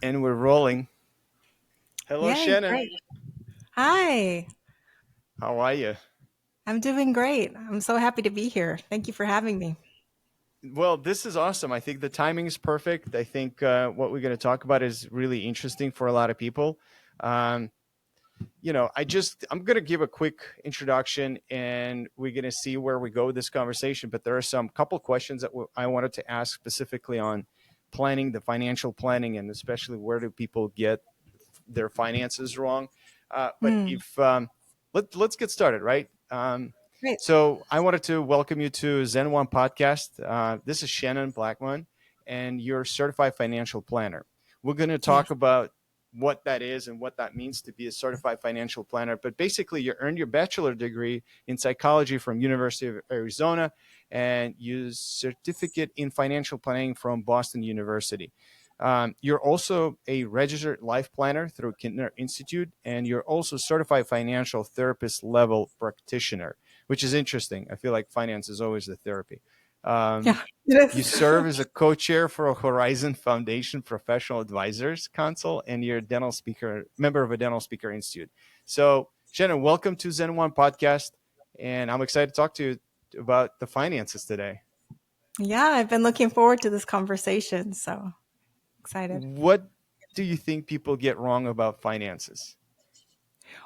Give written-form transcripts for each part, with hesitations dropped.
And we're rolling. Hello, Yay, Shannon. great. Hi, How are you? I'm doing great. I'm so happy to be here. Thank you for having me. Well, this is awesome. I think the timing is perfect. I think what we're going to talk about is really interesting for a lot of people. Um, I'm going to give a quick introduction and we're going to see where we go with this conversation. But there are some couple questions that I wanted to ask specifically on planning, the financial planning, and especially where do people get their finances wrong. But Hmm, if let's get started, right? great. So I wanted to welcome you to Zen One podcast. This is Shannon Blackmon, and you're a certified financial planner. We're going to talk Yes. about what that is and what that means to be a certified financial planner. But basically, you earned your bachelor degree in psychology from University of Arizona, and you certificate in financial planning from Boston University. You're also a registered life planner through Kindner Institute, and you're also certified financial therapist level practitioner, which is interesting. I feel like finance is always the therapy. Um, Yeah, it you is. serve as a co-chair for a Horizon Foundation Professional Advisors Council, and you're a dental speaker, member of a dental speaker institute. So, Shannon, welcome to Zen One podcast, and I'm excited to talk to you about the finances today. Yeah, I've been looking forward to this conversation. So excited. What do you think people get wrong about finances?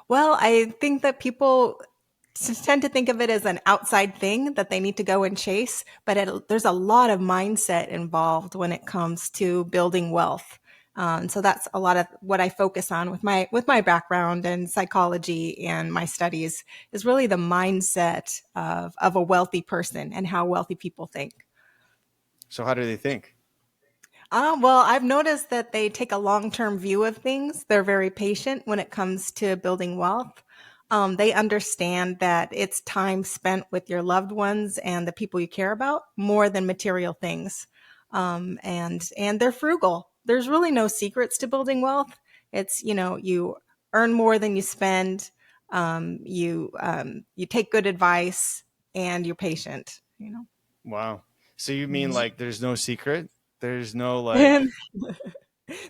Well, I think that people tend to think of it as an outside thing that they need to go and chase, but there's a lot of mindset involved when it comes to building wealth. So that's a lot of what I focus on with my background in psychology and my studies is really the mindset of a wealthy person and how wealthy people think. So, how do they think? Well, I've noticed that they take a long term view of things. They're very patient when it comes to building wealth. They understand that it's time spent with your loved ones and the people you care about more than material things. And they're frugal. There's really no secrets to building wealth. It's you earn more than you spend. You take good advice and you're patient. Wow. So you mean Mhm. like there's no secret? There's no And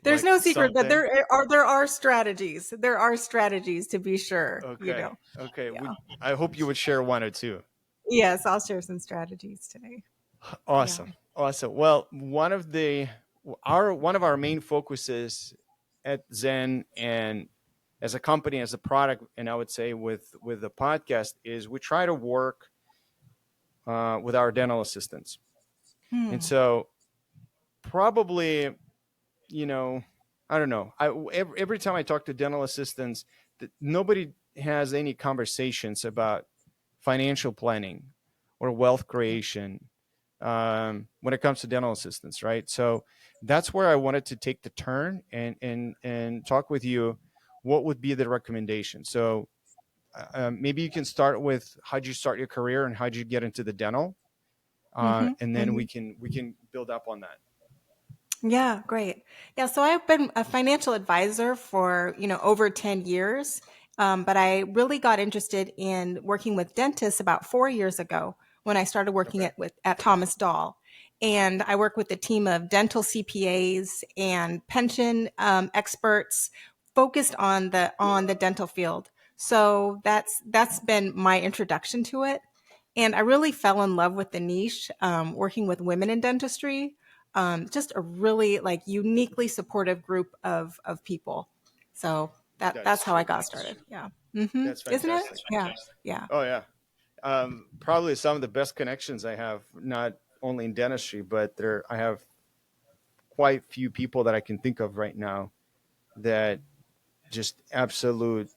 there's like no secret, but something. there are strategies. There are strategies to be sure. Okay. Okay. Yeah. I hope you would share one or two. Yes, I'll share some strategies today. Yeah. Awesome. Awesome. Well, one of our main focuses at Zen and as a company, as a product, and I would say with the podcast is we try to work with our dental assistants. And Hmm. so probably, you know, I don't know. Every time I talk to dental assistants, nobody has any conversations about financial planning or wealth creation when it comes to dental assistants, right? So that's where I wanted to take the turn and talk with you. What would be the recommendation? So maybe you can start with how'd you start your career and how'd you get into the dental, Hmm. and then Hmm. we can build up on that. Yeah, great. Yeah, so I've been a financial advisor for, over 10 years. But I really got interested in working with dentists about 4 years ago when I started working Okay. at Thomas Dahl. And I work with a team of dental CPAs and pension experts focused on the dental field. So that's been my introduction to it. And I really fell in love with the niche, working with women in dentistry, just a really like uniquely supportive group of people. So that's That's how I got started. Yeah. that's Isn't it? fantastic. Yeah. Yeah. Oh yeah. Probably some of the best connections I have, not only in dentistry, but I have quite few people that I can think of right now that just absolute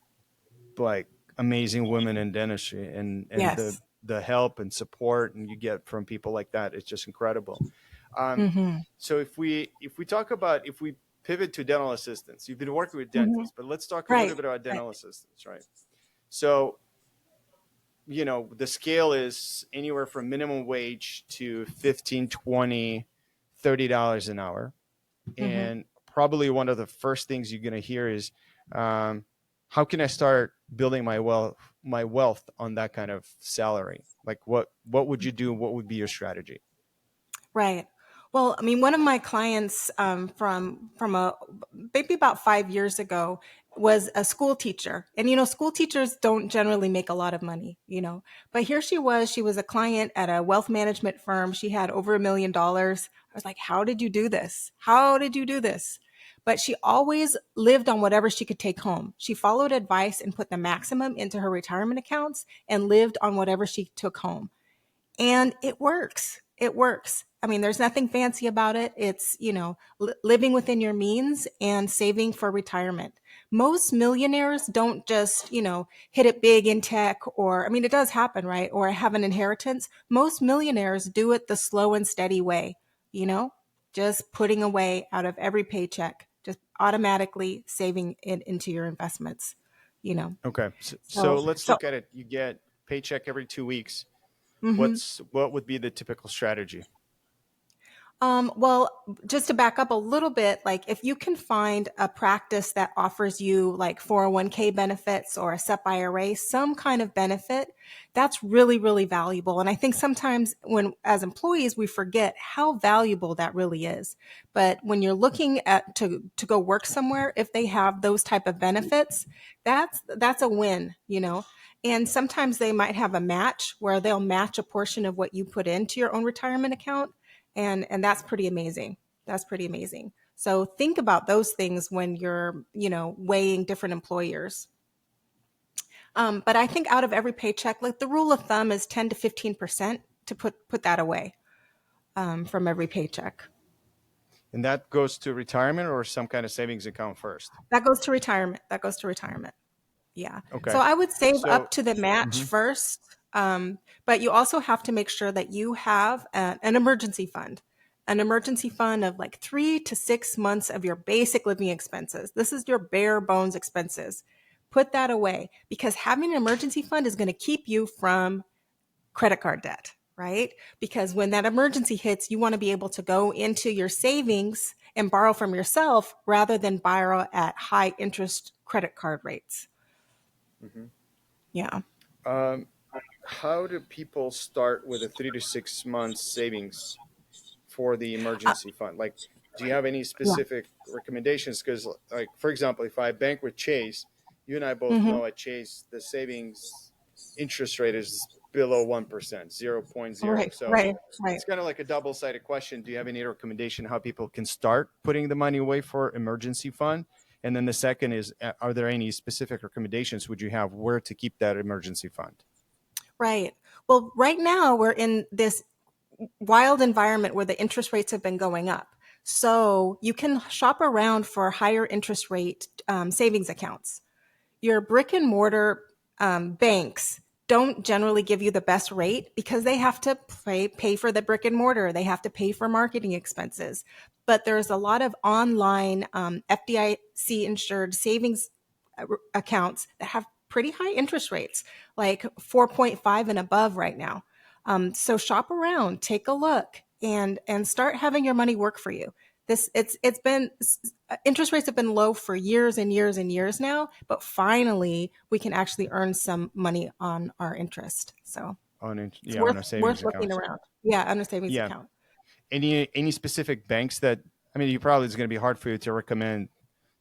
like amazing women in dentistry, and Yes. the help and support and you get from people like that is just incredible. Um, Hmm. so if we talk about if we pivot to dental assistants, you've been working with Hmm. dentists, but let's talk a little Right. bit about Right. dental assistants, right? So the scale is anywhere from minimum wage to 15, 20, $30 an hour. Hmm. And probably one of the first things you're going to hear is, um, how can I start building my wealth on that kind of salary? Like what would you do? What would be your strategy? Right. Well, I mean, one of my clients from a maybe about 5 years ago, was a school teacher. And, school teachers don't generally make a lot of money, but here she was a client at a wealth management firm. She had over $1 million. I was like, how did you do this? How did you do this? But she always lived on whatever she could take home. She followed advice and put the maximum into her retirement accounts and lived on whatever she took home. And it works. It works. I mean, there's nothing fancy about it. It's, living within your means and saving for retirement. Most millionaires don't just, hit it big in tech, or, I mean, it does happen, right? Or have an inheritance. Most millionaires do it the slow and steady way, you know, just putting away out of every paycheck, just automatically saving it into your investments. Okay. So So, let's so, look at it. You get paycheck every 2 weeks. mhm. What would be the typical strategy? Well, just to back up a little bit, like if you can find a practice that offers you like 401k benefits or a SEP IRA, some kind of benefit, that's really, really valuable. And I think sometimes when, as employees, we forget how valuable that really is. But when you're looking at to go work somewhere, if they have those type of benefits, that's a win. And sometimes they might have a match where they'll match a portion of what you put into your own retirement account, and that's pretty amazing. That's pretty amazing. So think about those things when you're, weighing different employers. But I think out of every paycheck, like the rule of thumb is 10 to 15% to put that away, from every paycheck. And that goes to retirement or some kind of savings account first? That goes to retirement. That goes to retirement. Yeah. So Okay. I would save So, up to the match mhm. first. But you also have to make sure that you have an emergency fund, an emergency fund of like 3 to 6 months of your basic living expenses. This is your bare bones expenses. Put that away, because having an emergency fund is going to keep you from credit card debt, right? Because when that emergency hits, you want to be able to go into your savings and borrow from yourself rather than borrow at high interest credit card rates. Mhm. Yeah. Um, how do people start with a 3 to 6 months savings for the Uh, emergency fund? Like, do you have any yeah. specific recommendations? Because, like, for example, if I bank with Chase, you and I both Hmm. know at Chase the savings interest rate is below 1%, 0.0. Right, So right, right. it's kind of like a double-sided question. Do you have any recommendation how people can start putting the money away for emergency fund? And then the second is, are there any specific recommendations would you have where to keep that emergency fund? Right. Well, right now we're in this wild environment where the interest rates have been going up. So you can shop around for higher interest rate savings accounts. Your brick and mortar banks don't generally give you the best rate because they have to pay for the brick and mortar. They have to pay for marketing expenses. But there's a lot of online FDIC insured savings accounts that have pretty high interest rates, like 4.5 and above right now. So shop around, take a look, and start having your money work for you. It's been interest rates have been low for years and years and years now, but finally we can actually earn some money on our interest. So it's Yeah, on a worth savings looking account. around. Yeah, on a savings Yeah. account. Any specific banks that, I mean, you probably, it's going to be hard for you to recommend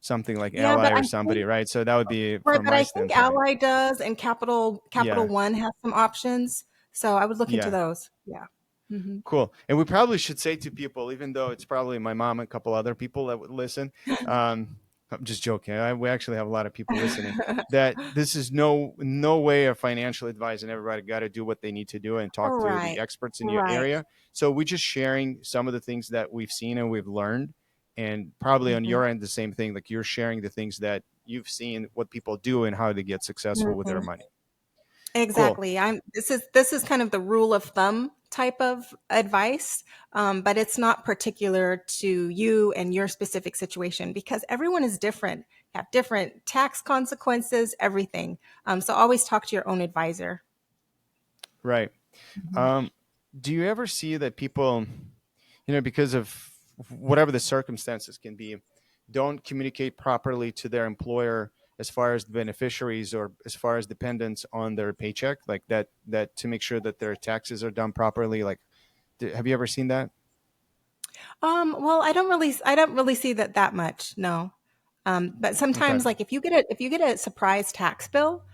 something like Yeah, Ally but or I somebody, think right? So that would be right, from but my I think standpoint. Ally does, and Capital Yeah. One has some options. So I would look into Yeah. those. Yeah. Hmm. Cool. And we probably should say to people, even though it's probably my mom and a couple other people that would listen, I'm just joking. We actually have a lot of people listening. That this is no way of financial advice, and everybody got to do what they need to do and talk to the Right. experts in your Right. area. So we're just sharing some of the things that we've seen and we've learned, and probably on Hmm. your end the same thing. Like you're sharing the things that you've seen, what people do, and how they get successful with their Hmm. money. Cool. Exactly. This is kind of the rule of thumb type of advice, but it's not particular to you and your specific situation because everyone is different, have different tax consequences, everything. So always talk to your own advisor. Right. Mhm. Um, do you ever see that people, because of whatever the circumstances can be, don't communicate properly to their employer as far as the beneficiaries or as far as dependents on their paycheck, like that to make sure that their taxes are done properly? Like, have you ever seen that? Well, I don't really see that much. No. But Okay. sometimes, like if you get a surprise tax bill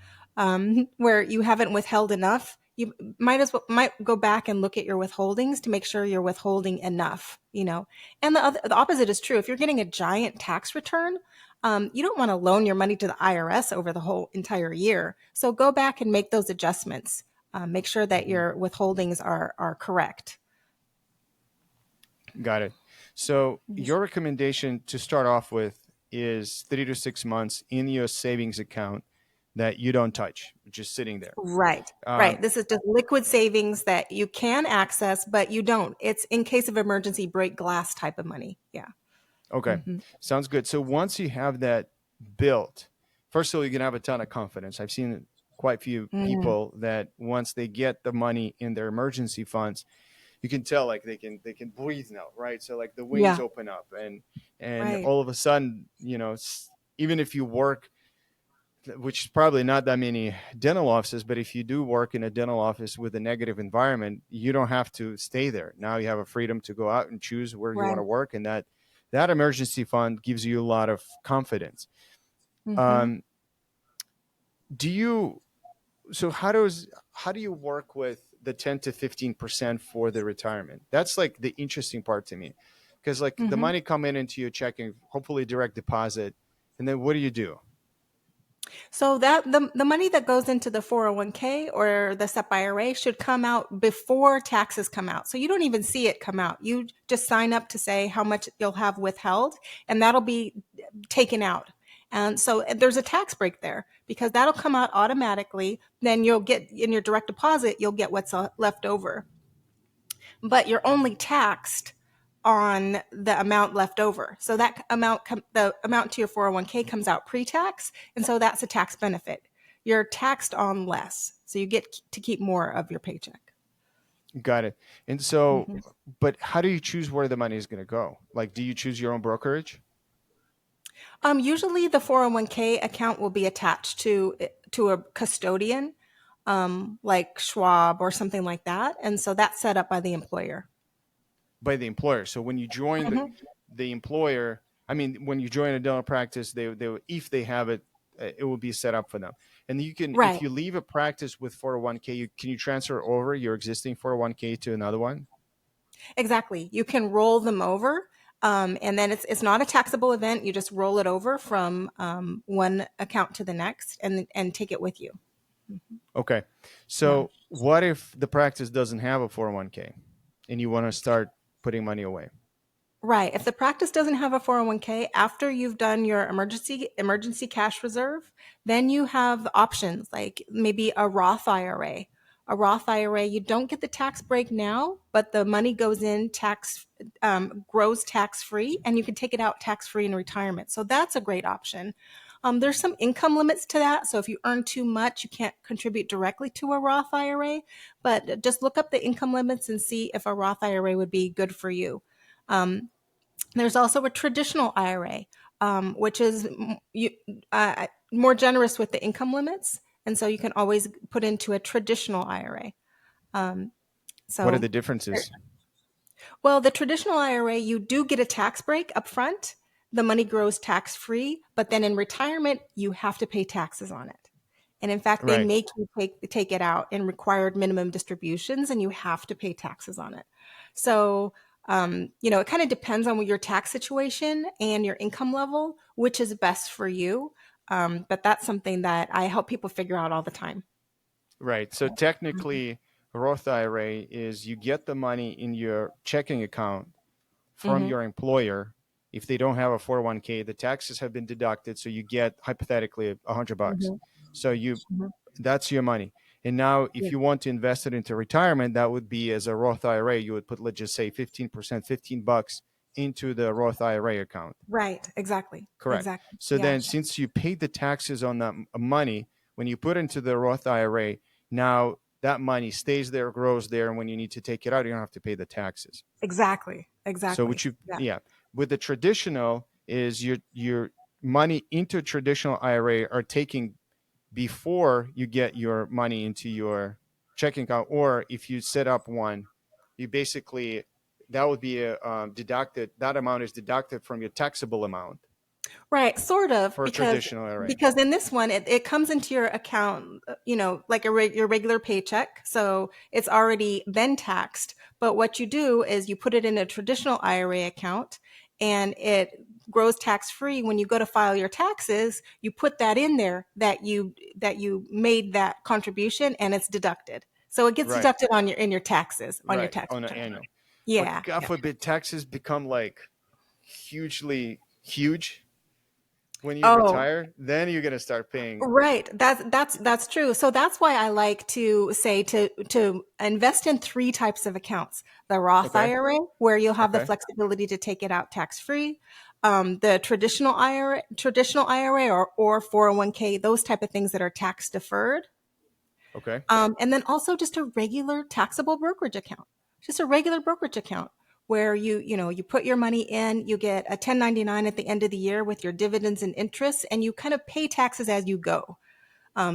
where you haven't withheld enough, you might go back and look at your withholdings to make sure you're withholding enough. And the opposite is true. If you're getting a giant tax return, you don't want to loan your money to the IRS over the whole entire year. So go back and make those adjustments. Make sure that Mhm. your withholdings are correct. Got it. So your recommendation to start off with is 3 to 6 months in your savings account that you don't touch, just sitting there. Right. Um, Right. This is just liquid savings that you can access, but you don't. It's in case of emergency break glass type of money. Yeah. okay, Hmm. sounds good. So once you have that built, first of all, you're gonna have a ton of confidence. I've seen quite a few Mm, people that once they get the money in their emergency funds, you can tell like they can breathe now, right? So like the wings yeah. open up, and Right. all of a sudden, even if you work, which is probably not that many dental offices, but if you do work in a dental office with a negative environment, you don't have to stay there. Now you have a freedom to go out and choose where you want Right. to work, and that emergency fund gives you a lot of confidence. Hmm. Um, do you so how do you work with the 10 to 15% for the retirement? That's like the interesting part to me, because like the Hmm. money come in into your checking, hopefully direct deposit, and then what do you do? So that the money that goes into the 401k or the SEP IRA should come out before taxes come out. So you don't even see it come out. You just sign up to say how much you'll have withheld, and that'll be taken out. And so there's a tax break there because that'll come out automatically. Then you'll get in your direct deposit, you'll get what's left over. But you're only taxed on the amount left over. So that the amount to your 401k comes out pre-tax, and so that's a tax benefit. You're taxed on less, so you get to keep more of your paycheck. Got it. And so, Mhm. but how do you choose where the money is going to go? Like, do you choose your own brokerage? Usually, the 401k account will be attached to a custodian, like Schwab or something like that, and so that's set up by the employer. By the employer. So when you join Mhm. the employer, I mean, when you join a dental practice, they if they have it, it will be set up for them. And you can, if Right. you leave a practice with 401k, can you transfer over your existing 401k to another one? Exactly. You can roll them over. And then it's not a taxable event. You just roll it over from one account to the next and take it with you. Mhm. Okay. Yeah. So what if the practice doesn't have a 401k and you want to start putting money away? Right. If the practice doesn't have a 401k, after you've done your emergency cash reserve, then you have options like maybe a Roth IRA. A Roth IRA, you don't get the tax break now, but the money goes in grows tax free, and you can take it out tax free in retirement. So that's a great option. There's some income limits to that. So if you earn too much, you can't contribute directly to a Roth IRA, but just look up the income limits and see if a Roth IRA would be good for you. Um, there's also a traditional IRA, which is more generous with the income limits. And so you can always put into a traditional IRA. Um, What are so, the differences? well, the traditional IRA, you do get a tax break up front. The money grows tax free, but then in retirement, you have to pay taxes on it. And in fact, they Right. make you take it out in required minimum distributions, and you have to pay taxes on it. So, it kind of depends on your tax situation and your income level, which is best for you. But that's something that I help people figure out all the time. Right. So technically, Roth IRA is you get the money in your checking account from Hmm. your employer. If they don't have a 401k, the taxes have been deducted, so you get hypothetically $100. Hmm. So Hmm. that's your money. And now, if Yeah. you want to invest it into retirement, that would be as a Roth IRA. You would put, let's just say, 15%, $15 into the Roth IRA account. Right. Exactly. Correct. Exactly. So Yeah. then, since you paid the taxes on that money, when you put into the Roth IRA, now that money stays there, grows there, and when you need to take it out, you don't have to pay the taxes. Exactly. So, Exactly. Yeah. yeah, with the traditional is your money into traditional IRA are taking before you get your money into your checking account, or if you set up one, you basically that would be deducted. That amount is deducted from your taxable amount. Right, sort of, for a traditional IRA? because in this one it comes into your account, like your regular paycheck, so it's already been taxed. But what you do is you put it in a traditional IRA account, and it grows tax free. When you go to file your taxes, you put that in there that you made that contribution, and it's deducted. So it gets Right, deducted on your taxes on your right, tax on an return. annual. But Yeah, God yeah. forbid taxes become like hugely huge when you Oh, retire, then you're gonna start paying. right. That's true. So that's why I like to say to invest in three types of accounts. The Roth Okay, IRA, where you'll have the okay, flexibility to take it out tax free. The traditional IRA or 401k, those type of things that are tax deferred. okay, And then also just a regular taxable brokerage account, just a regular brokerage account where you put your money in, you get a 1099 at the end of the year with your dividends and interest, and you kind of pay taxes as you go.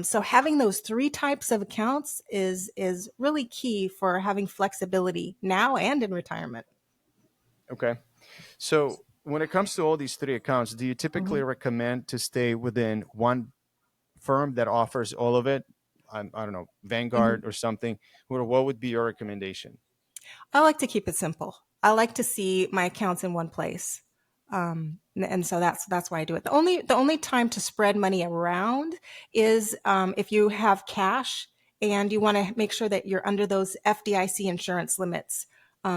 So having those three types of accounts is really key for having flexibility now and in retirement. okay. So when it comes to all these three accounts, do you Mhm. typically recommend to stay within one firm that offers all of it? I don't know, Mhm. Vanguard or something. What would be your recommendation? I like to keep it simple. I like to see my accounts in one place. And so that's why I do it. The only time to spread money around is if you have cash and you want to make sure that you're under those FDIC insurance limits,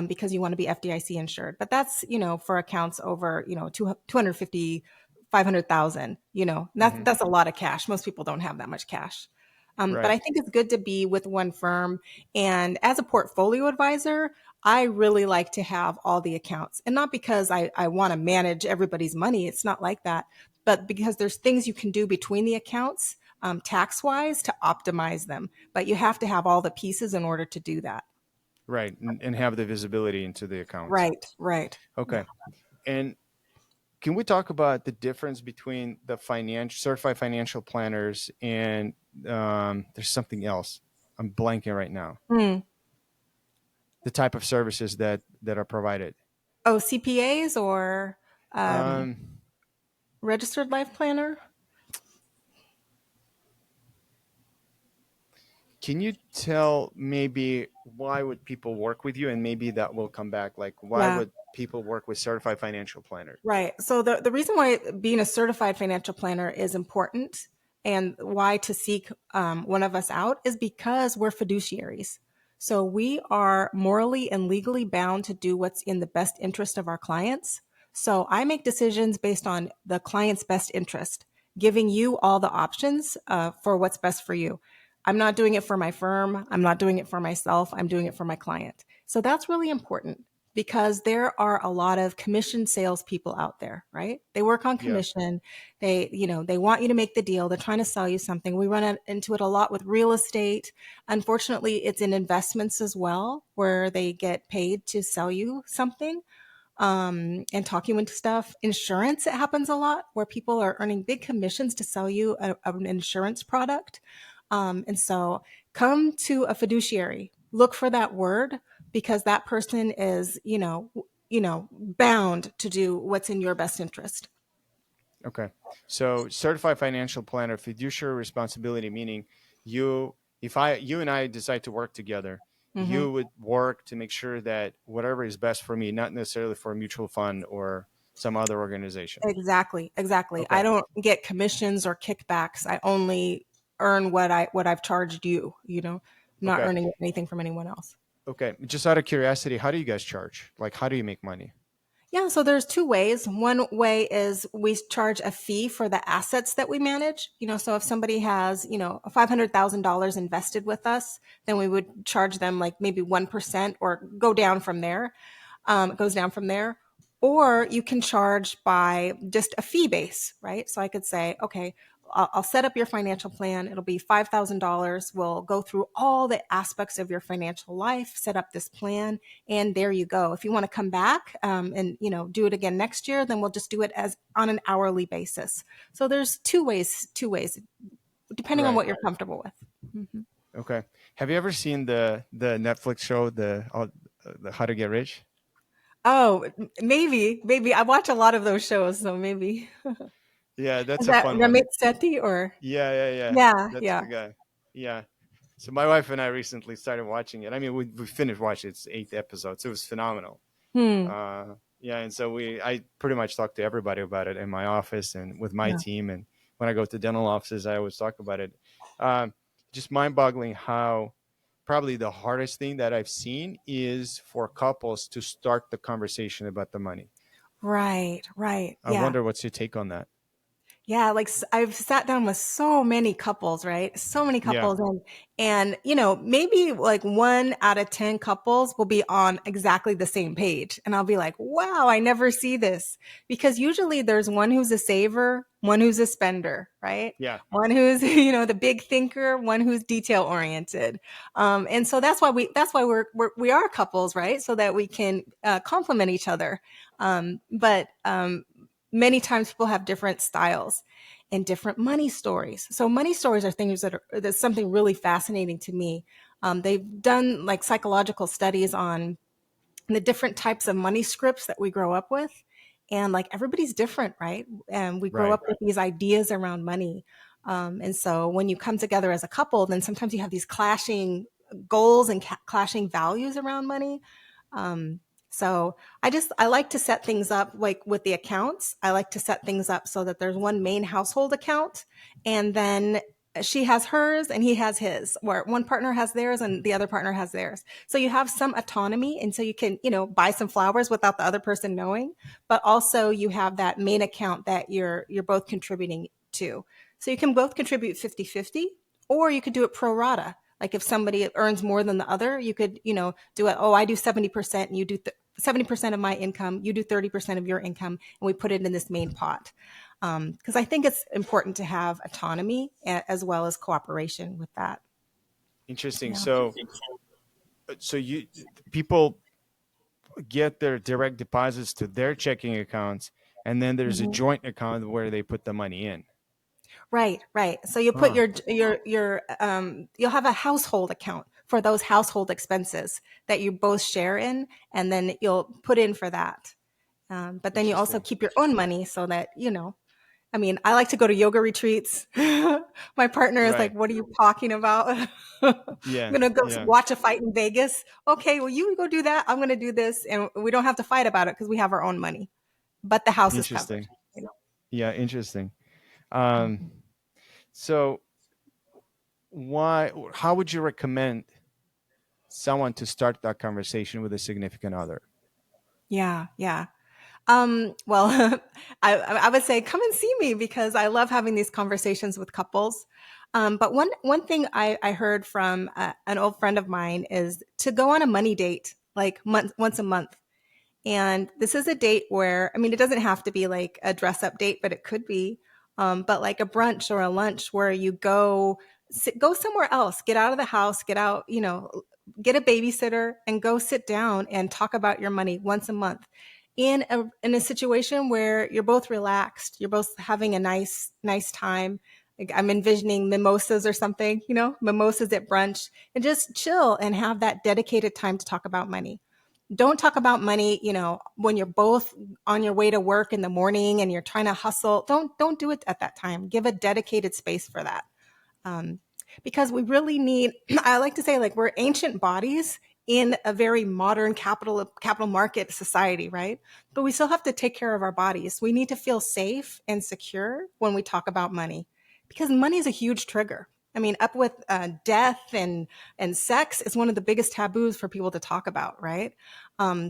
because you want to be FDIC insured. But that's, for accounts over, 250, 500,000, Hmm. that's a lot of cash. Most people don't have that much cash. But Right, I think it's good to be with one firm. And as a portfolio advisor, I really like to have all the accounts, and not because I want to manage everybody's money. It's not like that, but because there's things you can do between the accounts, tax wise, to optimize them. But you have to have all the pieces in order to do that. right, and have the visibility into the accounts. Right, right. Yeah. Okay, and can we talk about the difference between the financial certified financial planners and there's something else? I'm blanking right now. Mm. The type of services that are provided. Oh, CPAs or Um, registered life planner? can you tell maybe why would people work with you, and maybe that will come back? Like, why Yeah. would people work with certified financial planners? Right. So the reason why being a certified financial planner is important and why to seek one of us out is because we're fiduciaries. So we are morally and legally bound to do what's in the best interest of our clients. So I make decisions based on the client's best interest, giving you all the options for what's best for you. I'm not doing it for my firm. I'm not doing it for myself. I'm doing it for my client. So that's really important because there are a lot of commission salespeople out there, right? They work on Yeah. commission. They want you to make the deal. They're trying to sell you something. We run into it a lot with real estate. Unfortunately, it's in investments as well, where they get paid to sell you something, and talk you into stuff. Insurance, it happens a lot where people are earning big commissions to sell you an insurance product. And so come to a fiduciary, look for that word because that person is, bound to do what's in your best interest. Okay. So certified financial planner, fiduciary responsibility, meaning you and I decide to work together, Hmm. you would work to make sure that whatever is best for me, not necessarily for a mutual fund or some other organization. Exactly, exactly. I Okay. don't get commissions or kickbacks. I only earn what I've charged you, not Okay. earning anything from anyone else. Okay. Just out of curiosity, how do you guys charge? Like, how do you make money? Yeah, so there's two ways. One way is we charge a fee for the assets that we manage. So if somebody has, $500,000 invested with us, then we would charge them like maybe 1% or go down from there. It goes down from there. Or you can charge by just a fee base, right? So I could say, okay, I'll set up your financial plan. It'll be $5,000. We'll go through all the aspects of your financial life, set up this plan, and there you go. If you want to come back and do it again next year, then we'll just do it as on an hourly basis. So there's two ways, depending on Right. what you're comfortable with. Mhm. Okay. Have you ever seen the Netflix show the How to Get Rich? Oh, maybe I watch a lot of those shows, so maybe. Yeah, Is that's a that fun one. Ramit Sethi or? Yeah, yeah, yeah. Yeah, That's yeah. the guy. Yeah. So my wife and I recently started watching it. I mean, we finished watching it. It's 8 episodes. It was phenomenal. Hmm. Yeah, and so I pretty much talk to everybody about it in my office and with my Yeah. team, and when I go to dental offices, I always talk about it. Um, just mind-boggling how probably the hardest thing that I've seen is for couples to start the conversation about the money. Right, right. I Yeah. wonder what's your take on that. Yeah, like I've sat down with so many couples, right? So many Yeah, couples and maybe like 1 out of 10 couples will be on exactly the same page. And I'll be like, "Wow, I never see this." Because usually there's one who's a saver, one who's a spender, right? yeah, One who's, the big thinker, one who's detail oriented. And so we are couples, right? So that we can complement each other. But many times people have different styles and different money stories. So money stories are things that's something really fascinating to me. They've done like psychological studies on the different types of money scripts that we grow up with. And like everybody's different, right? And we grow right. up with these ideas around money. And so when you come together as a couple, then sometimes you have these clashing goals and clashing values around money. Um, so I like to set things up like with the accounts. I like to set things up so that there's one main household account, and then she has hers and he has his, where one partner has theirs and the other partner has theirs. So you have some autonomy, and so you can, buy some flowers without the other person knowing, but also you have that main account that you're both contributing to. So you can both contribute 50-50, or you could do it pro rata. Like if somebody earns more than the other, you could, do it. Oh, I do 70% and you do 70% of my income, you do 30% of your income, and we put it in this main pot. Because I think it's important to have autonomy as well as cooperation with that. Interesting. Yeah. So you people get their direct deposits to their checking accounts, and then there's a Mhm. joint account where they put the money in. Right, right. So you put Huh. you'll have a household account for those household expenses that you both share in, and then you'll put in for that. But then you also Interesting. keep your own money so that, I mean, I like to go to yoga retreats. My partner is like, Right. "What are you talking about?" I'm Yeah. gonna go Yeah. watch a fight in Vegas. Okay, well, you go do that. I'm gonna do this, and we don't have to fight about it because we have our own money, but the house is covered. Interesting. Yeah. Interesting. Um, so why? How would you recommend someone to start that conversation with a significant other? Yeah, yeah. Well, I would say come and see me because I love having these conversations with couples. But one thing I heard from an old friend of mine is to go on a money date like once a month. And this is a date where, I mean, it doesn't have to be like a dress up date, but it could be. But like a brunch or a lunch where you go somewhere else, get out of the house, get out, get a babysitter and go sit down and talk about your money once a month in a situation where you're both relaxed, you're both having a nice time. Like I'm envisioning mimosas or something, mimosas at brunch, and just chill and have that dedicated time to talk about money. Don't talk about money, when you're both on your way to work in the morning and you're trying to hustle. Don't do it at that time. Give a dedicated space for that. um, because we really need I like to say, like, we're ancient bodies in a very modern capital market society, right? But we still have to take care of our bodies. We need to feel safe and secure when we talk about money, because money is a huge trigger. I mean, up with death and sex is one of the biggest taboos for people to talk about, right?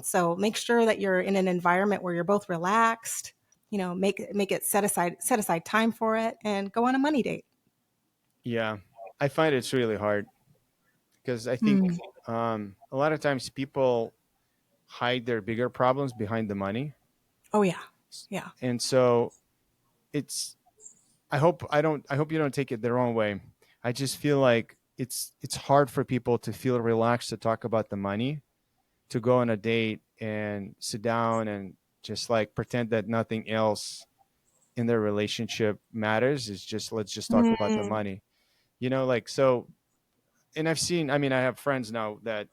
So make sure that you're in an environment where you're both relaxed. Make it set aside time for it, and go on a money date. Yeah, I find it's really hard because I think Mm. a lot of times people hide their bigger problems behind the money, Oh yeah. Yeah. and so it's. I hope you don't take it the wrong way. I just feel like it's hard for people to feel relaxed to talk about the money, to go on a date and sit down and just like pretend that nothing else in their relationship matters. It's just let's just talk about the Mm. money. Like so. And I've seen. I mean, I have friends now that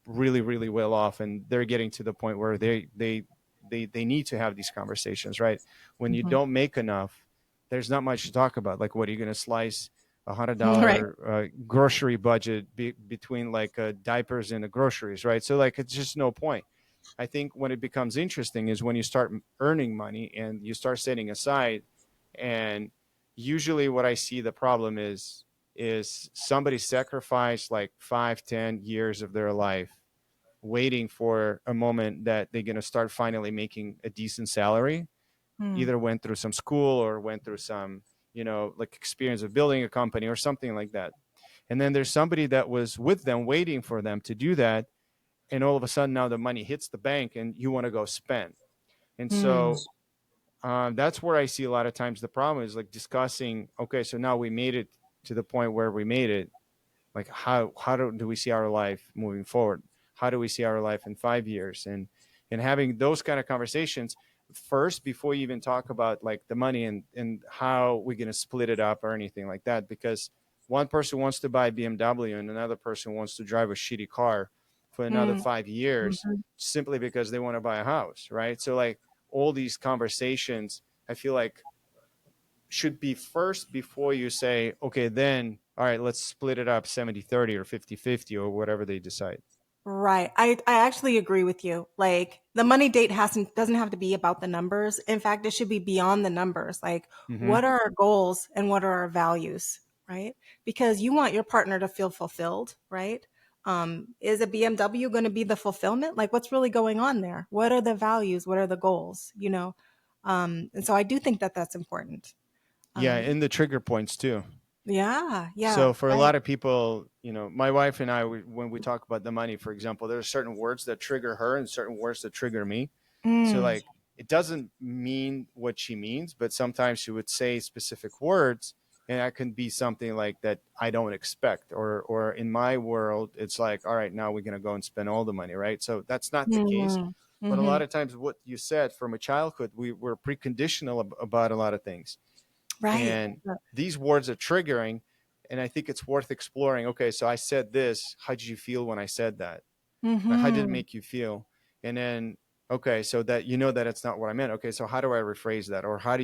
really really well off, and they're getting to the point where they they need to have these conversations, right? When you Mhm. don't make enough, there's not much to talk about. Like, what are you going to slice a hundred Right. dollar grocery budget between like diapers and the groceries, right? So like, it's just no point. I think when it becomes interesting is when you start earning money and you start setting aside. And usually what I see the problem is somebody sacrificed like 5, 10 years of their life waiting for a moment that they're going to start finally making a decent salary, Mm. either went through some school or went through some, like experience of building a company or something like that. And then there's somebody that was with them waiting for them to do that. And all of a sudden now the money hits the bank and you want to go spend. And Mm. so that's where I see a lot of times the problem is like discussing, okay, so now we made it to the point where we made it. Like how do we see our life moving forward? How do we see our life in 5 years? And having those kind of conversations first before you even talk about like the money and how we're going to split it up or anything like that. Because one person wants to buy BMW and another person wants to drive a shitty car for another Mm. 5 years Mhm. simply because they want to buy a house, right? So like all these conversations, I feel like should be first before you say, okay, then, all right, let's split it up 70-30 or 50-50 or whatever they decide. Right. I actually agree with you. Like the money date doesn't have to be about the numbers. In fact, it should be beyond the numbers. Like Mm-hmm. what are our goals and what are our values, right? Because you want your partner to feel fulfilled, right? Is a BMW going to be the fulfillment? Like what's really going on there? What are the values? What are the goals? And so I do think that that's important. Yeah, Um, and the trigger points too. yeah, yeah, So for a right. lot of people, my wife and I, when we talk about the money, for example, there are certain words that trigger her and certain words that trigger me. So Mm, like it doesn't mean what she means, but sometimes she would say specific words and that can be something like that I don't expect. Or in my world, it's like, all right, now we're gonna go and spend all the money, right? So that's not the case. mm, But a lot hmm. of times what you said from a childhood, we were preconditional about a lot of things. Right. And these words are triggering. And I think it's worth exploring. Okay, so I said this. How did you feel when I said that? Like, how did it Mm-hmm. make you feel? And then, okay, so that you know that it's not what I meant. Okay, so how do I rephrase that, or how do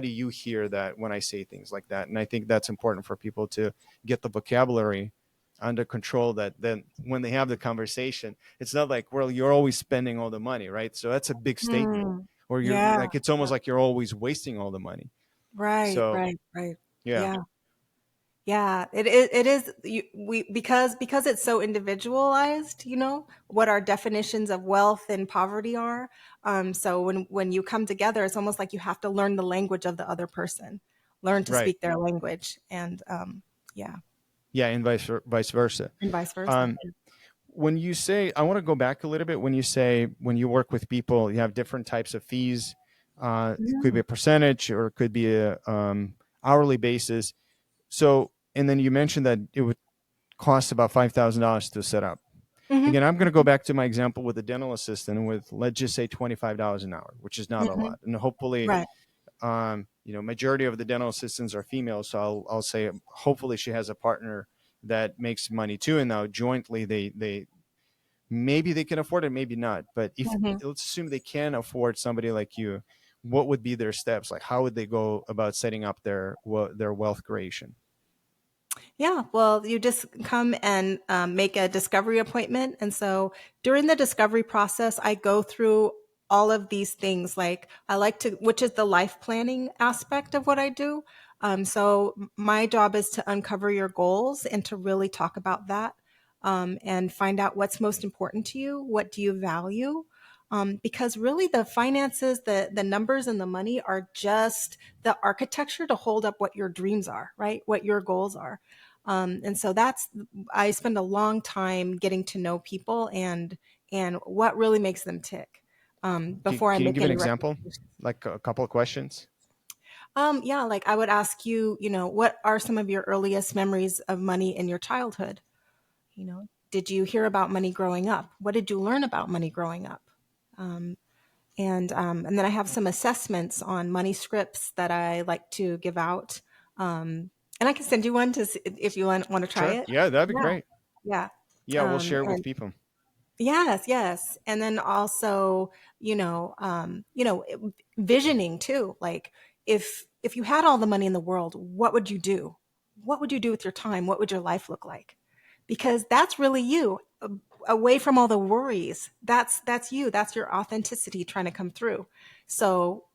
you hear that when I say things like that? And I think that's important for people to get the vocabulary under control. That then when they have the conversation, it's not like, well, you're always spending all the money, right? So that's a big statement. Mm. Or you're Yeah. like, it's almost like you're always wasting all the money. Right, So right, right. yeah, Yeah. Yeah, it is we because it's so individualized, what our definitions of wealth and poverty are. So when you come together, it's almost like you have to learn the language of the other person, learn to right. speak their language, and yeah, Yeah, and vice versa. and vice versa. Um, when you say, I want to go back a little bit. When you say when you work with people, you have different types of fees. It could be Yeah. a percentage or it could be a hourly basis. So, and then you mentioned that it would cost about $5,000 to set up. Hmm. Again, I'm going to go back to my example with a dental assistant with, let's just say, $25 an hour, which is not a Hmm. lot. And hopefully, Right. majority of the dental assistants are female. So I'll say, hopefully she has a partner that makes money too. And now jointly they maybe they can afford it, maybe not. But if Hmm. let's assume they can afford somebody like you, what would be their steps? Like, how would they go about setting up their wealth creation? Yeah, well, you just come and make a discovery appointment. And so during the discovery process, I go through all of these things. Like I like to, which is the life planning aspect of what I do. So my job is to uncover your goals and to really talk about that and find out what's most important to you. What do you value? Because really the finances, the numbers and the money are just the architecture to hold up what your dreams are, right? What your goals are. And so I spend a long time getting to know people and what really makes them tick Can, before I can you make give an any example, recommendations. like a couple of questions? Yeah, like I would ask you, what are some of your earliest memories of money in your childhood? Did you hear about money growing up? What did you learn about money growing up? Um, and then I have some assessments on money scripts that I like to give out. And I can send you one if you want to try Sure. it. Yeah, that'd be Yeah, great. yeah. Yeah, we'll share it with And people. Yes, yes. And then also, visioning too. Like if you had all the money in the world, what would you do? What would you do with your time? What would your life look like? Because that's really you, away from all the worries. That's you. That's your authenticity trying to come through. So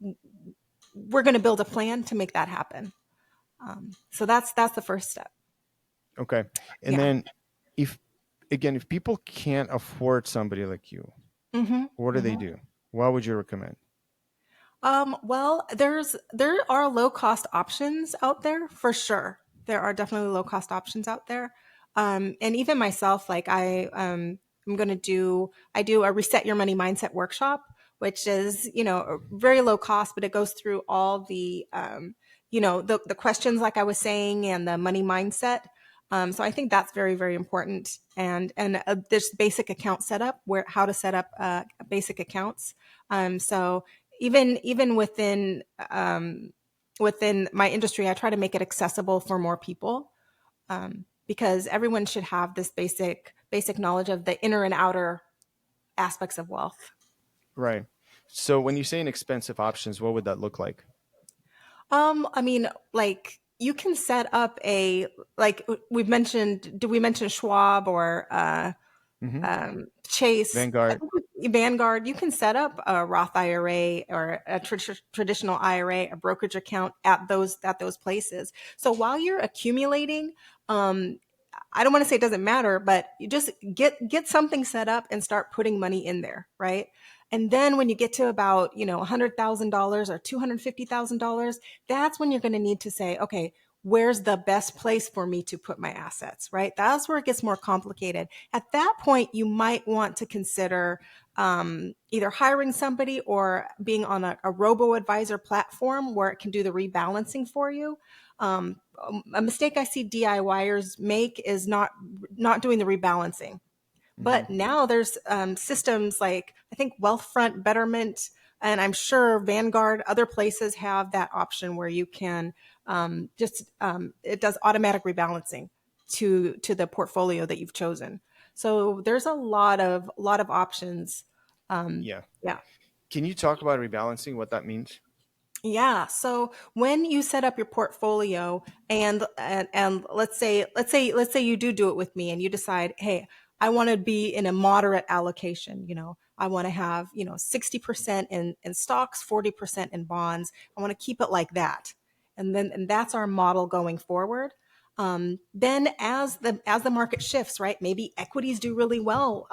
we're going to build a plan to make that happen. So that's the first step. Okay. And Yeah. then if again, if people can't afford somebody like you, Hmm. what do they Hmm. do? What would you recommend? Well, there are low cost options out there for sure. There are definitely low cost options out there. And even myself, like I'm going to I do a reset your money mindset workshop, which is, very low cost, but it goes through all the questions, like I was saying, and the money mindset. So I think that's very, very important. And this basic account setup, where how to set up basic accounts. So even within my industry, I try to make it accessible for more people, because everyone should have this basic knowledge of the inner and outer aspects of wealth. Right. So when you say inexpensive options, what would that look like? I mean, like you can set up like we've mentioned. Did we mention Schwab or Hmm. Chase? I Vanguard. think Vanguard. You can set up a Roth IRA or a traditional IRA, a brokerage account at those places. So while you're accumulating, um, I don't want to say it doesn't matter, but you just get something set up and start putting money in there, right? And then when you get to about, $100,000 or $250,000, that's when you're going to need to say, okay, where's the best place for me to put my assets, right? That's where it gets more complicated. At that point, you might want to consider either hiring somebody or being on a robo advisor platform where it can do the rebalancing for you. A mistake I see DIYers make is not doing the rebalancing. Hmm. But now there's systems like I think Wealthfront, Betterment, and I'm sure Vanguard, other places have that option where you can it does automatic rebalancing to the portfolio that you've chosen. So there's a lot of options. Um, Yeah. yeah. Can you talk about rebalancing, what that means? Yeah. So when you set up your portfolio and let's say you do it with me and you decide, hey, I want to be in a moderate allocation. I want to have 60% in stocks, 40% in bonds. I want to keep it like that, and that's our model going forward. Then as the market shifts, right? Maybe equities do really well,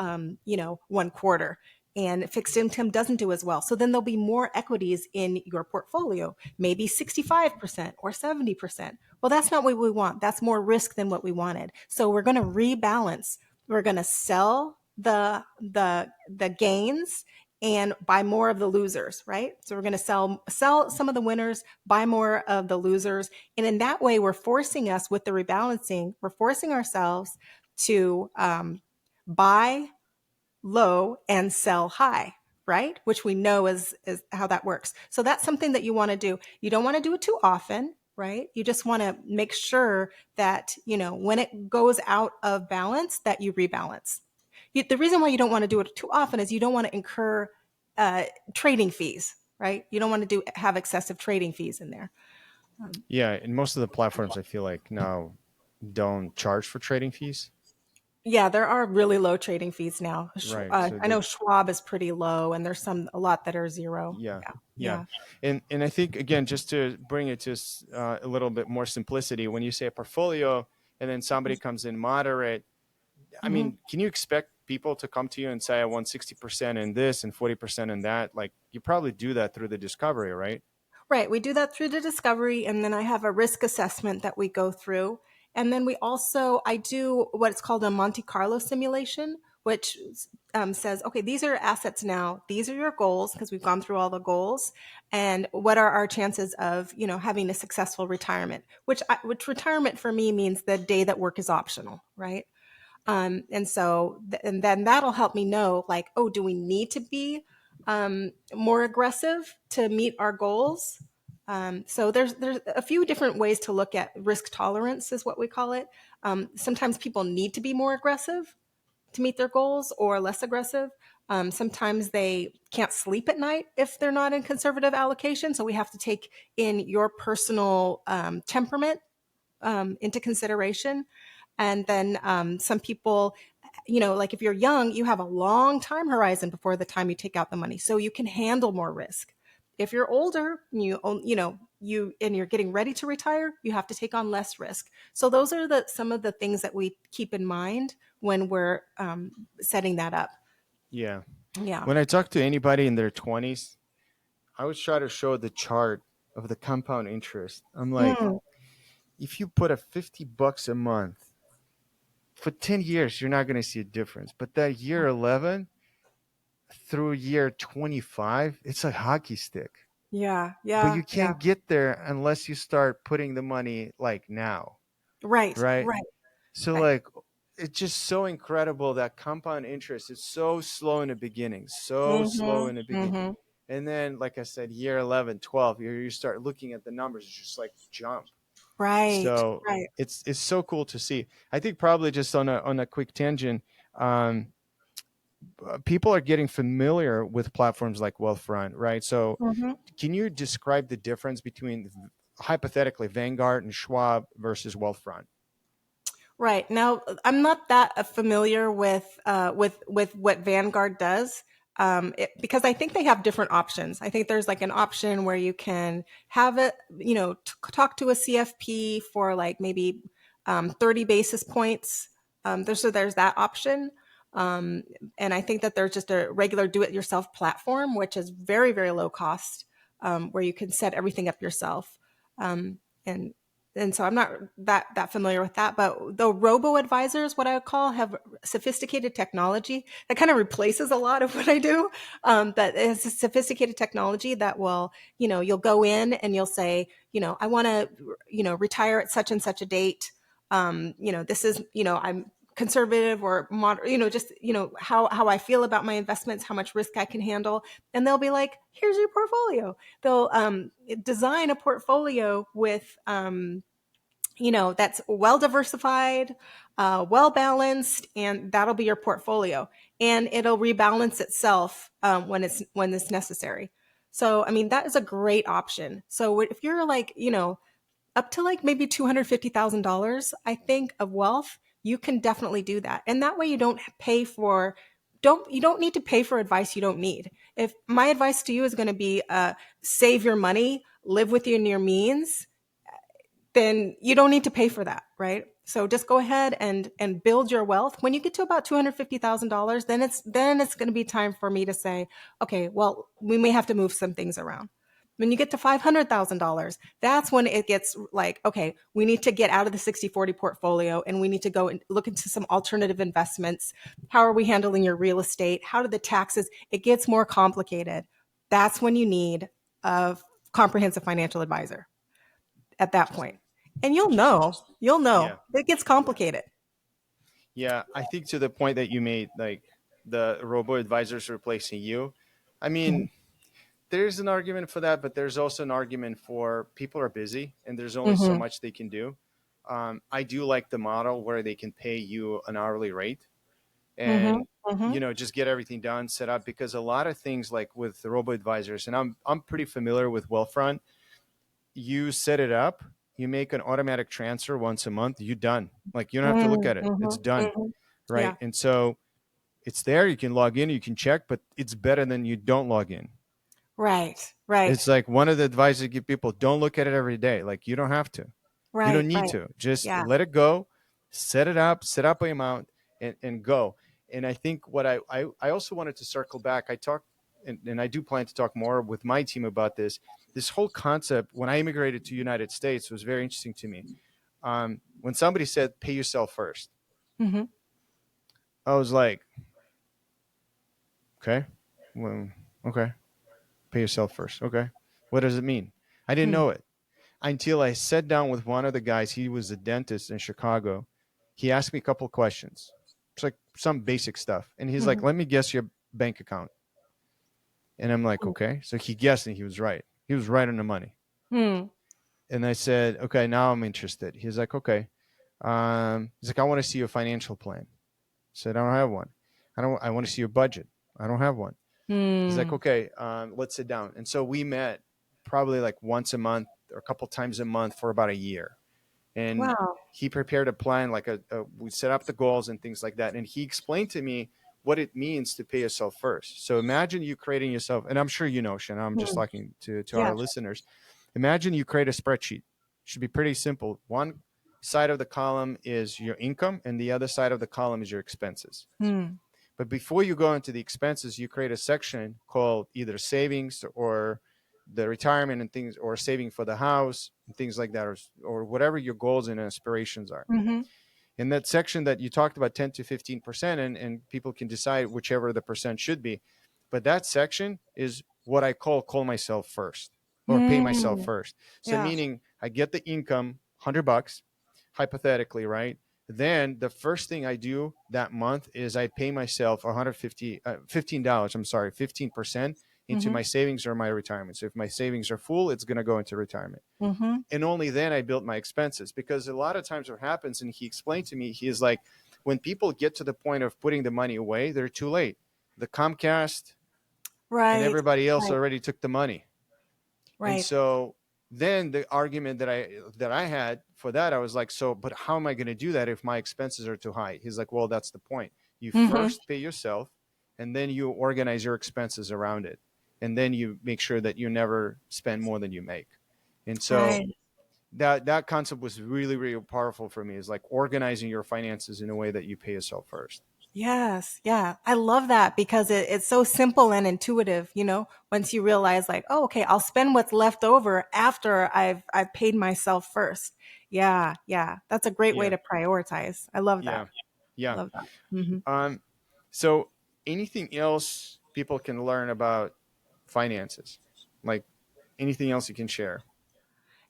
one quarter, and fixed income doesn't do as well. So then there'll be more equities in your portfolio, maybe 65% or 70%. Well, that's not what we want. That's more risk than what we wanted. So we're going to rebalance. We're going to sell the gains and buy more of the losers, right? So we're going to sell some of the winners, buy more of the losers, and in that way, we're forcing us with the rebalancing. We're forcing ourselves to buy low and sell high, right? Which we know is how that works. So that's something that you want to do. You don't want to do it too often, right? You just want to make sure that, when it goes out of balance, that you rebalance. The reason why you don't want to do it too often is you don't want to incur uh, trading fees, right? You don't want to have excessive trading fees in there. Yeah, and most of the platforms I feel like now don't charge for trading fees. Yeah, there are really low trading fees now. Right. So I know they, Schwab is pretty low, and there's a lot that are zero. yeah, Yeah, yeah, yeah. and I think again, just to bring it to a little bit more simplicity, when you say a portfolio, and then somebody comes in moderate, I Mhm. mean, can you expect people to come to you and say, I want 60% in this and 40% in that? Like, you probably do that through the discovery, right? Right. We do that through the discovery, and then I have a risk assessment that we go through. And then I do what's called a Monte Carlo simulation, which says, okay, these are your assets now. These are your goals, because we've gone through all the goals. And what are our chances of, having a successful retirement? Which retirement for me means the day that work is optional, right? And then that'll help me know, like, oh, do we need to be more aggressive to meet our goals? So there's a few different ways to look at risk tolerance, is what we call it. Sometimes people need to be more aggressive, to meet their goals or less aggressive. Sometimes they can't sleep at night if they're not in conservative allocation. So we have to take in your personal temperament into consideration. And then some people, like if you're young, you have a long time horizon before the time you take out the money, so you can handle more risk. If you're older, and you're getting ready to retire, you have to take on less risk. So those are some of the things that we keep in mind when we're setting that up. Yeah. Yeah. When I talk to anybody in their 20s, I always try to show the chart of the compound interest. I'm like, Mm, if you put a $50 a month for 10 years, you're not going to see a difference. But that year 11 through year 25, it's a hockey stick. yeah. But Yeah. you Yeah. can't get there unless you start putting the money like now, Right. right? Right. So Right. like it's just so incredible that compound interest is so slow in the beginning, so slow Mm-hmm. in the beginning. Mm-hmm. And then, like I said, year 11, 12, you start looking at the numbers, it's just like jump. Right. So Right. it's so cool to see. I think probably just on a quick tangent, um, people are getting familiar with platforms like Wealthfront, right? So Mm-hmm. can you describe the difference between hypothetically Vanguard and Schwab versus Wealthfront? Right. Now, I'm not that familiar with what Vanguard does, because I think they have different options. I think there's like an option where you can have it, talk to a CFP for like maybe 30 basis points. There's that option. Um, and I think that there's just a regular do-it-yourself platform, which is very, very low cost, where you can set everything up yourself. Um, and so I'm not that familiar with that. But the robo advisors, what I would call, have sophisticated technology that kind of replaces a lot of what I do. That is a sophisticated technology that will, you'll go in and you'll say, I want to, retire at such and such a date. This is, I'm conservative or moderate, just, how I feel about my investments, how much risk I can handle. And they'll be like, here's your portfolio. They'll design a portfolio with, that's well diversified, well balanced, and that'll be your portfolio. And it'll rebalance itself when it's necessary. So, I mean, that is a great option. So, if you're like, up to like maybe $250,000, I think, of wealth, you can definitely do that. And that way, you don't need to pay for advice you don't need. If my advice to you is going to be, save your money, live within your means, then you don't need to pay for that, right? So just go ahead and build your wealth. When you get to about $250,000, then it's going to be time for me to say, okay, well, we may have to move some things around. When you get to $500,000, that's when it gets like, okay, we need to get out of the 60/40 portfolio and we need to go and look into some alternative investments. How are we handling your real estate? How do the taxes? It gets more complicated. That's when you need a comprehensive financial advisor at that point. And you'll know Yeah. it gets Yeah. complicated. Yeah. I think to the point that you made, like the robo advisors replacing you. I mean, there's an argument for that, but there's also an argument for people are busy and there's only so Mm-hmm. much they can do. I do like the model where they can pay you an hourly rate Mm-hmm. and Mm-hmm. just get everything done, set up, because a lot of things like with the robo advisors, and I'm pretty familiar with Wealthfront. You set it up, you make an automatic transfer once a month, you done. Like you don't have to look at it. Mm-hmm. It's done. Mm-hmm. Right. Yeah. And so it's there. You can log in, you can check, but it's better than you don't log in. Right. Right. It's like one of the advice I give people, don't look at it every day. Like you don't have to. You Right. don't need Right. to. Just Yeah. let it go, set up a amount and go. And I think what I also wanted to circle back. I talked and I do plan to talk more with my team about this. This whole concept when I immigrated to United States was very interesting to me. When somebody said pay yourself first, Mm-hmm. I was like, okay, well, okay, pay yourself first. Okay, what does it mean? I didn't Hmm. know it until I sat down with one of the guys. He was a dentist in Chicago. He asked me a couple of questions. It's like some basic stuff. And he's like, Mm-hmm. let me guess your bank account. And I'm like, okay. So he guessed and he was right. He was right on the money. Hmm. And I said, okay, now I'm interested. He's like, okay. He's like, I want to see your financial plan. said, I don't have one. I want to see your budget. I don't have one. He's like, Hmm. okay, let's sit down. And so we met probably like once a month or a couple times a month for about a year. And Wow. he prepared a plan, like we set up the goals and things like that. And he explained to me what it means to pay yourself first. So imagine you creating yourself, and I'm sure you know, Shannon, I'm just Hmm. talking to Yeah. our listeners. Imagine you create a spreadsheet. It should be pretty simple. One side of the column is your income, and the other side of the column is your expenses. Hmm. But before you go into the expenses, you create a section called either savings or the retirement and things, or saving for the house and things like that, or whatever your goals and aspirations are. Hmm. In that section that you talked about, 10 to 15%, and people can decide whichever the percent should be. But that section is what I call myself first, or pay myself Hmm. first. So Yeah. meaning I get the income, $100, hypothetically, right? Then the first thing I do that month is I pay myself 150 $15, I'm sorry, 15% into Hmm. my savings or my retirement. So if my savings are full, it's going to go into retirement. Hmm. And only then I built my expenses, because a lot of times what happens, and he explained to me, he is like, when people get to the point of putting the money away, they're too late. The Comcast and Right. everybody else Right. already took the money. And Right. so then the argument that I had for that, I was like, so but how am I going to do that if my expenses are too high? He's like, well, that's the point. You Hmm. first pay yourself, and then you organize your expenses around it, and then you make sure that you never spend more than you make. And so Right. that concept was really, really powerful for me, is like organizing your finances in a way that you pay yourself first. Yes. Yeah. I love that because it's so simple and intuitive, once you realize like, oh, okay, I'll spend what's left over after I've paid myself first. Yeah. Yeah. That's a great way Yeah, to prioritize. I love that. yeah, yeah. Love that. Hmm. um so anything else people can learn about finances, like anything else you can share, because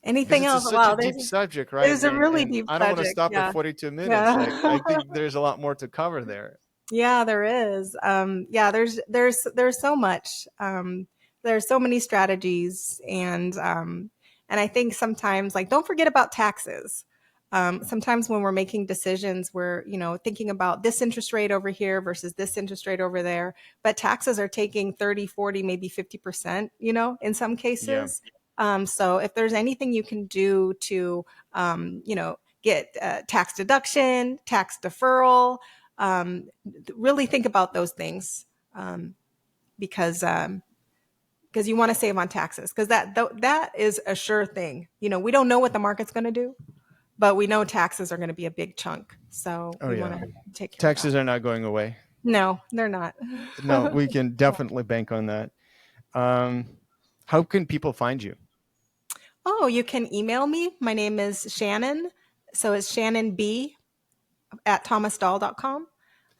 Anything it's else? such a Wow. deep subject, right? There's a and really and deep I don't want to subject. stop at Yeah. 42 minutes. Like, Yeah. I think there's a lot more to cover there. Yeah, there is. Yeah, there's so much. There's so many strategies, and I think sometimes, like, don't forget about taxes. Sometimes when we're making decisions, we're thinking about this interest rate over here versus this interest rate over there, but taxes are taking 30, 40, maybe 50%. In some Yeah, cases. So if there's anything you can do to, get tax deduction, tax deferral, um, really think about those things, um, because you want to save on taxes, because that is a sure thing. We don't know what the market's going to do, but we know taxes are going to be a big chunk, so oh we want yeah, to take care of that. taxes are not going away. No, they're not. No, we can definitely bank on that. um how can people find you? Oh, you can email me. My name is Shannon, so it's Shannon B at thomasdahl.com.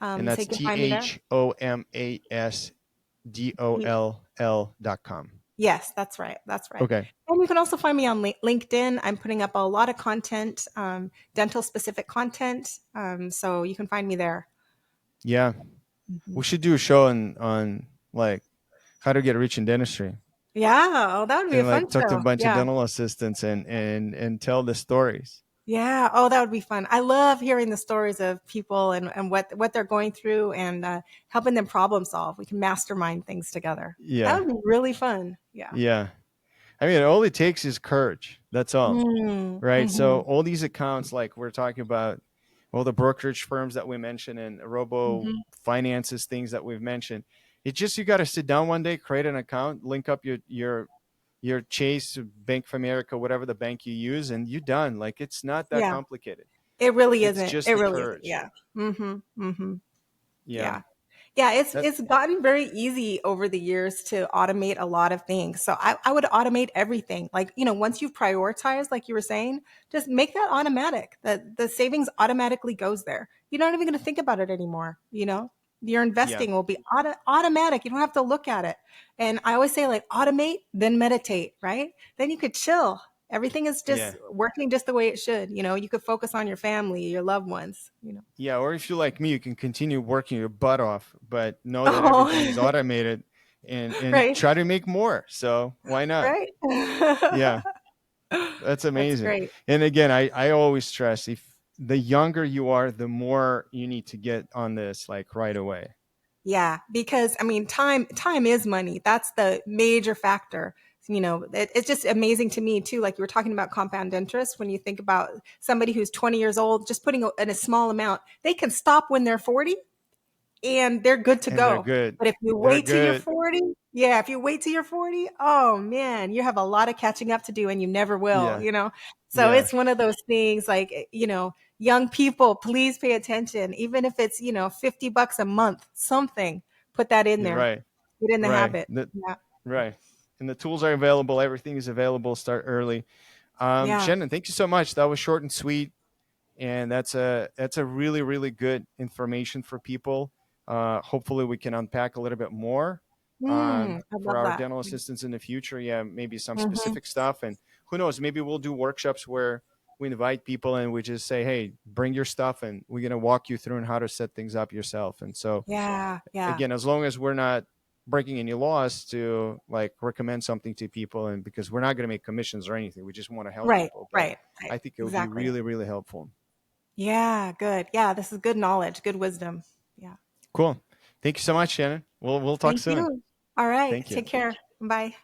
And So that's you can find me there. ThomasDoll.com. Yes, that's right. That's right. Okay. And you can also find me on LinkedIn. I'm putting up a lot of content, dental specific content. So you can find me there. Yeah, we Mhm. should do a show on like how to get rich in dentistry, Yeah. Oh, that would be a and fun like talk to a show. bunch of Yeah. dental assistants and tell the stories. Yeah. Oh, that would be fun. I love hearing the stories of people and what they're going through and helping them problem solve. We can mastermind things together. That Yeah, would be really fun. Yeah. yeah. I mean, all it takes is courage. That's all, Mm, right? So hmm. all these accounts, like we're talking about, all the brokerage firms that we mentioned and robo Hmm. finances things that we've mentioned, it's just you got to sit down one day, create an account, link up your Chase, Bank of America, whatever the bank you use, and you're done. Like, it's not that Yeah. complicated. It really It's isn't. just It the really isn't. courage. Yeah. Hmm. Hmm. Yeah. Yeah. Yeah, it's That it's gotten very easy over the years to automate a lot of things. So I would automate everything. Like, once you've prioritized, like you were saying, just make that automatic. That the savings automatically goes there. You're not even going to think about it anymore. Your yeah. investing will be automatic. You don't have to look at it. And I always say, like, automate, then meditate, right? Then you could chill. Everything is Yeah. just working just the way it should. You could focus on your family, your loved ones. Yeah, or if you're like me, you can continue working your butt off, but know that everything is Oh, automated, and right. try to make more. So why not? Right? Yeah, that's That's amazing. great. And again, I always stress, if the younger you are, the more you need to get on this like right away. Yeah, because I mean, time is money. That's the major factor. It's just amazing to me too. Like you were talking about compound interest. When you think about somebody who's 20 years old, just putting in a small amount, they can stop when they're 40 and they're good to And they're go. good. But if you They're wait till you're good. 40, yeah, if you wait till you're 40, oh man, you have a lot of catching up to do and you never Yeah. will. So Yeah. it's one of those things like, young people, please pay attention. Even if it's, $50 a month, something, put that in You're there. right. Get in the Right. habit. Yeah. Right. And the tools are available. Everything is available. Start early. Yeah. Shannon, thank you so much. That was short and sweet, and that's a really really good information for people. Hopefully, we can unpack a little bit more I for love our that. dental assistants in the future. Yeah, maybe some Hmm. specific stuff, and who knows? Maybe we'll do workshops where we invite people and we just say, "Hey, bring your stuff, and we're gonna walk you through on how to set things up yourself." And so, Yeah. Yeah. again, as long as we're not breaking any laws to like recommend something to people, and because we're not going to make commissions or anything, we just want to help Right. people, but Right. Right. I think it would be Exactly. really really helpful. Yeah. Good. Yeah. This is good knowledge, good wisdom. Yeah. Cool. Thank you so much, Shannon. We'll talk Thank soon. you. All right. Thank you. Take care. Bye.